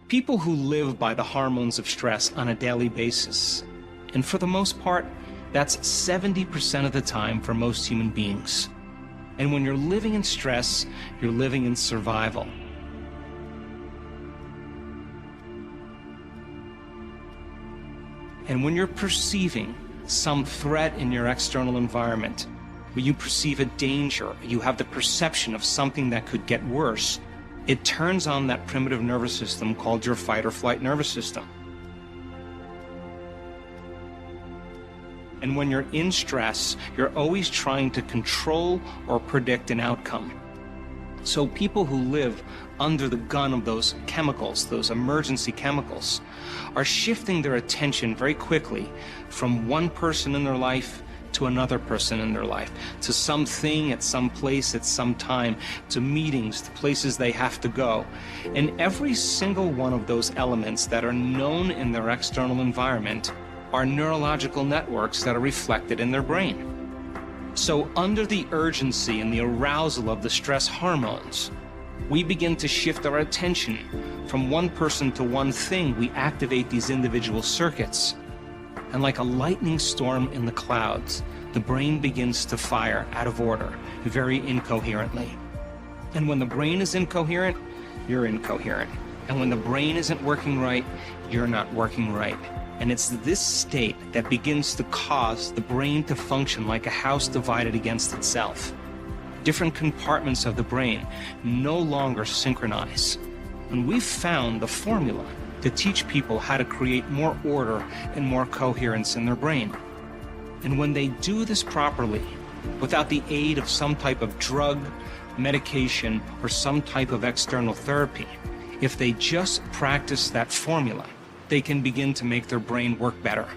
People who live by the hormones of stress on a daily basis, and for the most part, that's 70% of the time for most human beings. And when you're living in stress, you're living in survival. And when you're perceiving some threat in your external environment, when you perceive a danger, you have the perception of something that could get worse, it turns on that primitive nervous system called your fight or flight nervous system. And when you're in stress, you're always trying to control or predict an outcome. So people who live under the gun of those chemicals, those emergency chemicals, are shifting their attention very quickly from one person in their life to another person in their life, to something at some place at some time, to meetings, to places they have to go. And every single one of those elements that are known in their external environment are neurological networks that are reflected in their brain. So under the urgency and the arousal of the stress hormones, we begin to shift our attention from one person to one thing. We activate these individual circuits. And like a lightning storm in the clouds, the brain begins to fire out of order, very incoherently. And when the brain is incoherent, you're incoherent. And when the brain isn't working right, you're not working right. And it's this state that begins to cause the brain to function like a house divided against itself. Different compartments of the brain no longer synchronize. And we've found the formula to teach people how to create more order and more coherence in their brain. And when they do this properly, without the aid of some type of drug, medication, or some type of external therapy, if they just practice that formula, they can begin to make their brain work better.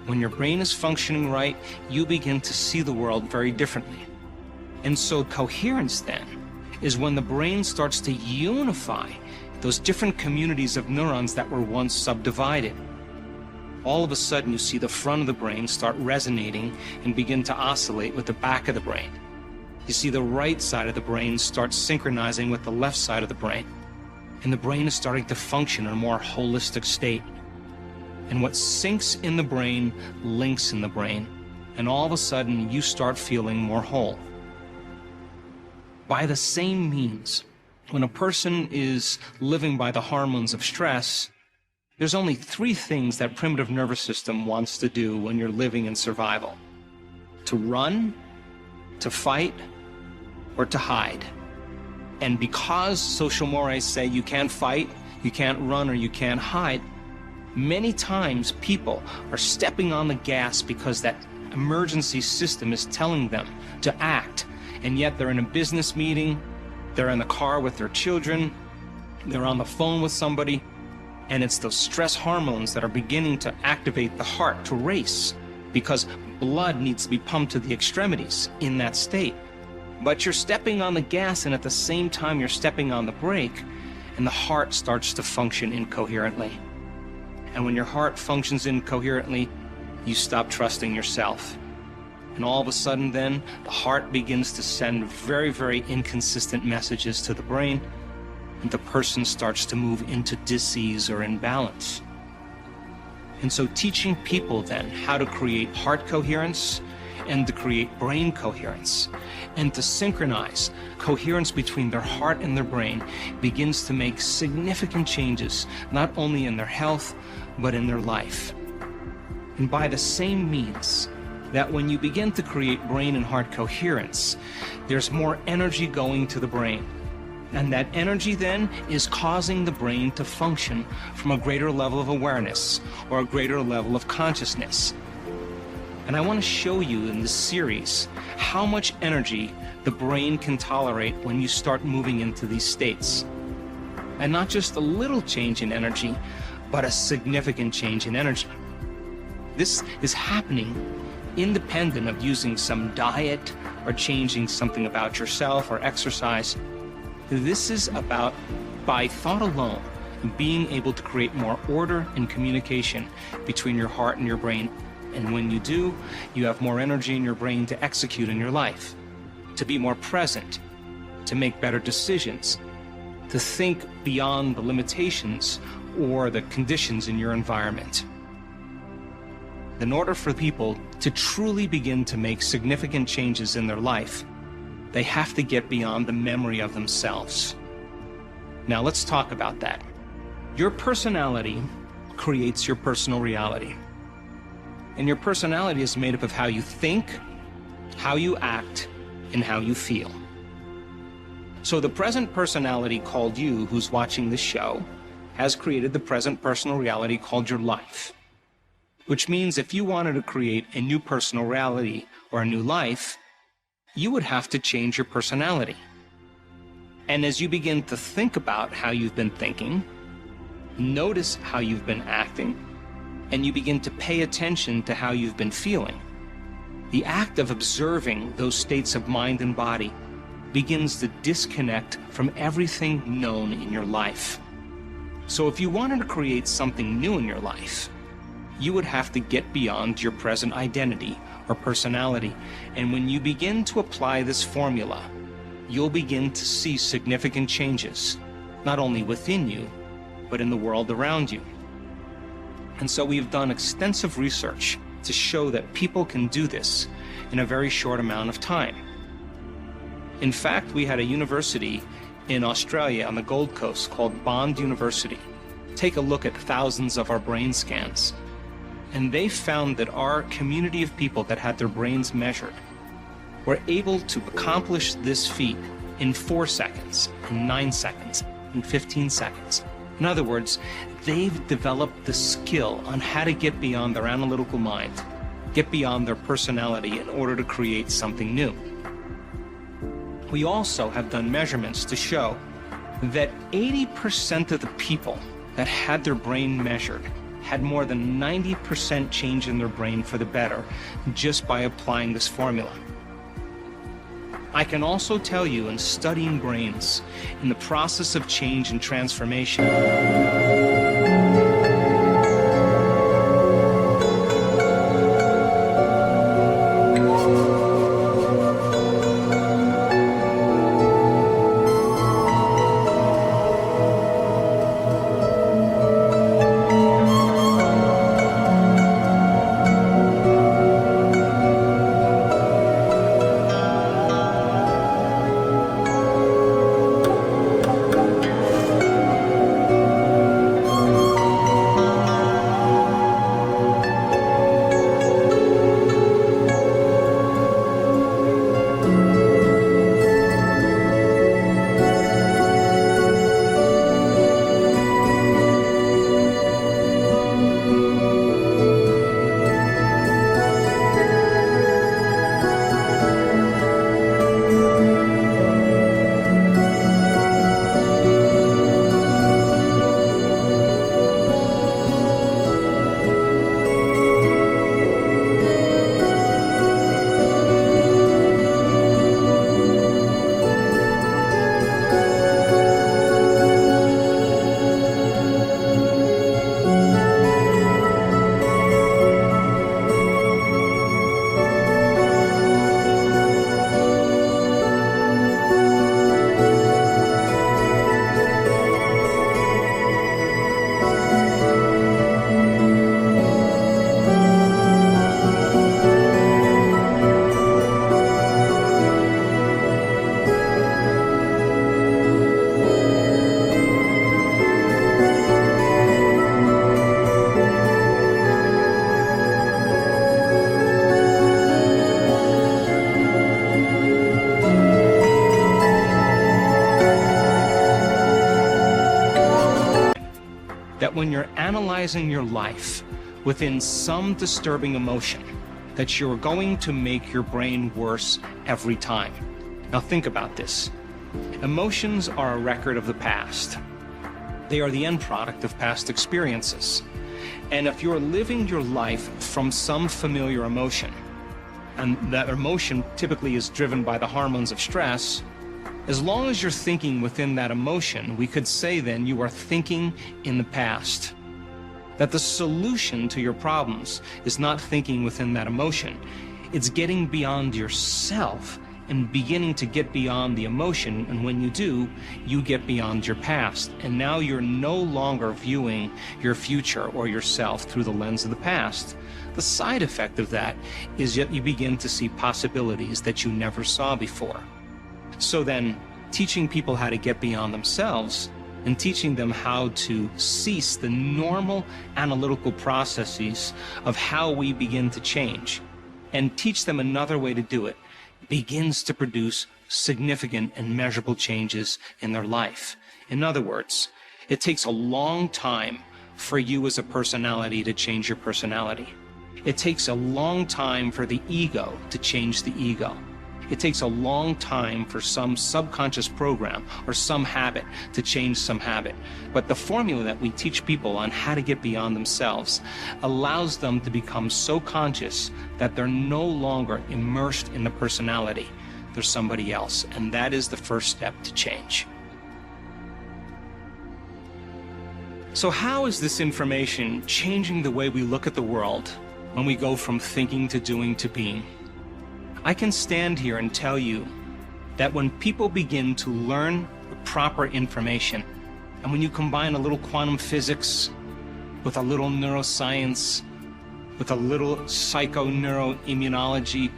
When your brain is functioning right, you begin to see the world very differently. And so coherence then is when the brain starts to unify those different communities of neurons that were once subdivided. All of a sudden, you see the front of the brain start resonating and begin to oscillate with the back of the brain. You see the right side of the brain start synchronizing with the left side of the brain. And the brain is starting to function in a more holistic state. And what syncs in the brain links in the brain. And all of a sudden, you start feeling more whole. By the same means, when a person is living by the hormones of stress, there's only three things that primitive nervous system wants to do when you're living in survival: to run, to fight, or to hide. And because social mores say you can't fight, you can't run, or you can't hide, many times people are stepping on the gas because that emergency system is telling them to act. And yet they're in a business meeting, they're in the car with their children, they're on the phone with somebody, and it's those stress hormones that are beginning to activate the heart to race because blood needs to be pumped to the extremities in that state. But you're stepping on the gas, and at the same time you're stepping on the brake, and the heart starts to function incoherently. And when your heart functions incoherently, you stop trusting yourself. And all of a sudden then, the heart begins to send very, very inconsistent messages to the brain, and the person starts to move into dis-ease or imbalance. And so teaching people then how to create heart coherence and to create brain coherence and to synchronize coherence between their heart and their brain begins to make significant changes, not only in their health, but in their life. And by the same means, that when you begin to create brain and heart coherence, there's more energy going to the brain. And that energy then is causing the brain to function from a greater level of awareness or a greater level of consciousness. And I want to show you in this series how much energy the brain can tolerate when you start moving into these states. And not just a little change in energy, but a significant change in energy. This is happening independent of using some diet or changing something about yourself or exercise. This is about, by thought alone, being able to create more order and communication between your heart and your brain. And when you do, you have more energy in your brain to execute in your life, to be more present, to make better decisions, to think beyond the limitations or the conditions in your environment. In order for people to truly begin to make significant changes in their life, they have to get beyond the memory of themselves. Now let's talk about that. Your personality creates your personal reality. And your personality is made up of how you think, how you act, and how you feel. So the present personality called you, who's watching this show, has created the present personal reality called your life. Which means if you wanted to create a new personal reality or a new life, you would have to change your personality. And as you begin to think about how you've been thinking, notice how you've been acting, and you begin to pay attention to how you've been feeling, the act of observing those states of mind and body begins to disconnect from everything known in your life. So if you wanted to create something new in your life, you would have to get beyond your present identity or personality. And when you begin to apply this formula, you'll begin to see significant changes, not only within you, but in the world around you. And so we've done extensive research to show that people can do this in a very short amount of time. In fact, we had a university in Australia on the Gold Coast called Bond University take a look at thousands of our brain scans. And they found that our community of people that had their brains measured were able to accomplish this feat in 4 seconds, in 9 seconds, in 15 seconds. In other words, they've developed the skill on how to get beyond their analytical mind, get beyond their personality in order to create something new. We also have done measurements to show that 80% of the people that had their brain measured had more than 90% change in their brain for the better just by applying this formula. I can also tell you, in studying brains, in the process of change and transformation, that when you're analyzing your life within some disturbing emotion, that you're going to make your brain worse every time. Now think about this. Emotions are a record of the past. They are the end product of past experiences. And if you're living your life from some familiar emotion, and that emotion typically is driven by the hormones of stress, as long as you're thinking within that emotion, we could say then you are thinking in the past. That the solution to your problems is not thinking within that emotion. It's getting beyond yourself and beginning to get beyond the emotion. And when you do, you get beyond your past. And now you're no longer viewing your future or yourself through the lens of the past. The side effect of that is that you begin to see possibilities that you never saw before. So then, teaching people how to get beyond themselves and teaching them how to cease the normal analytical processes of how we begin to change and teach them another way to do it begins to produce significant and measurable changes in their life. In other words, it takes a long time for you as a personality to change your personality. It takes a long time for the ego to change the ego. It takes a long time for some subconscious program or some habit to change some habit. But the formula that we teach people on how to get beyond themselves allows them to become so conscious that they're no longer immersed in the personality. They're somebody else. And that is the first step to change. So how is this information changing the way we look at the world when we go from thinking to doing to being? I can stand here and tell you that when people begin to learn the proper information, and when you combine a little quantum physics with a little neuroscience, with a little psychoneuroimmunology,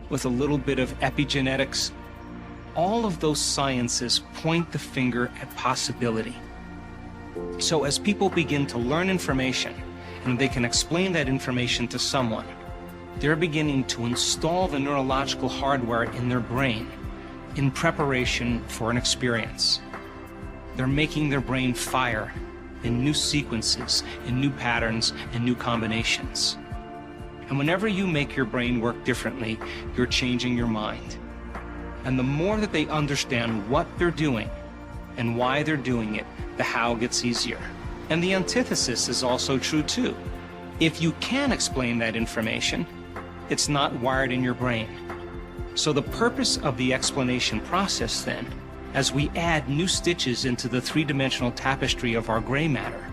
with a little bit of epigenetics, all of those sciences point the finger at possibility. So as people begin to learn information, and they can explain that information to someone, they're beginning to install the neurological hardware in their brain in preparation for an experience. They're making their brain fire in new sequences, in new patterns, and new combinations. And whenever you make your brain work differently, you're changing your mind. And the more that they understand what they're doing and why they're doing it, the how gets easier. And the antithesis is also true too. If you can explain that information, it's not wired in your brain. So the purpose of the explanation process then, as we add new stitches into the three-dimensional tapestry of our gray matter,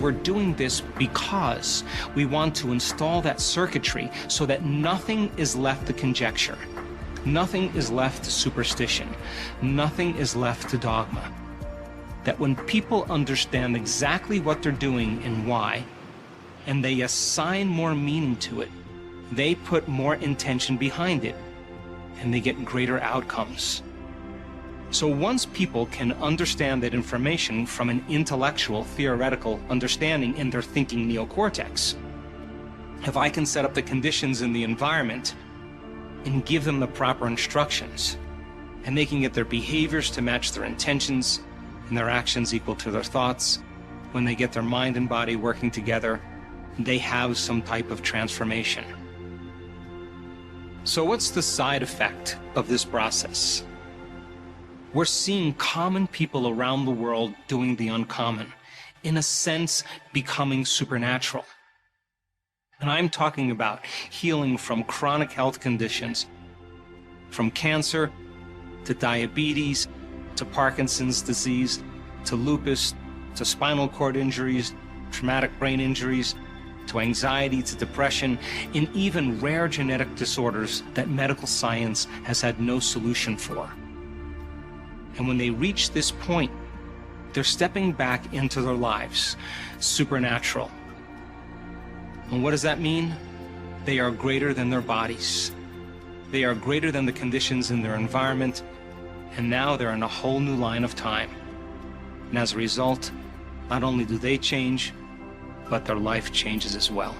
we're doing this because we want to install that circuitry so that nothing is left to conjecture, nothing is left to superstition, nothing is left to dogma. That when people understand exactly what they're doing and why, and they assign more meaning to it, they put more intention behind it, and they get greater outcomes. So once people can understand that information from an intellectual, theoretical understanding in their thinking neocortex, if I can set up the conditions in the environment and give them the proper instructions, and they can get their behaviors to match their intentions and their actions equal to their thoughts, when they get their mind and body working together, they have some type of transformation. So what's the side effect of this process? We're seeing common people around the world doing the uncommon, in a sense, becoming supernatural. And I'm talking about healing from chronic health conditions, from cancer to diabetes, to Parkinson's disease, to lupus, to spinal cord injuries, traumatic brain injuries, to anxiety, to depression, and even rare genetic disorders that medical science has had no solution for. And when they reach this point, they're stepping back into their lives, supernatural. And what does that mean? They are greater than their bodies. They are greater than the conditions in their environment, and now they're in a whole new line of time. And as a result, not only do they change, but their life changes as well.